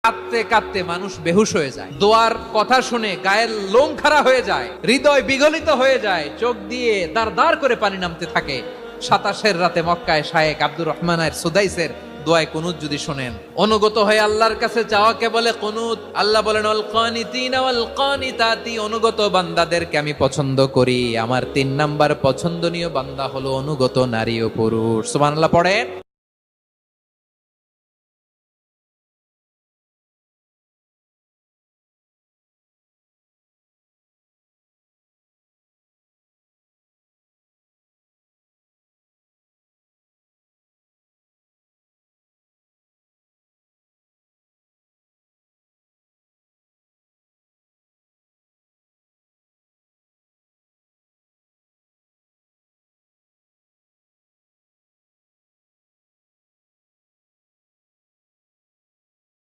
কাঁদতে কাঁদতে মানুষ বেহুশ হয়ে যায়, দোয়ার কথা শুনে গায়ের লোম খাড়া হয়ে যায়, হৃদয় বিগলিত হয়ে যায়, চোখ দিয়ে দাঁড় দাঁড় করে পানি নামতে থাকে। 27 রাতে মক্কায় শায়েখ আব্দুর রহমানের সুদাইসের দোয়ায় কুনুত যদি শোনেন, অনুগত হয়ে আল্লাহর কাছে চাওয়াকে বলে কুনুত। আল্লাহ বলেন আল কানিতিনা ওয়াল কানিতাতি, অনুগত বান্দাদেরকে আমি পছন্দ করি। আমার 3 নাম্বার পছন্দনীয় বান্দা হলো অনুগত নারী ও পুরুষ। সুবহানাল্লাহ পড়েন।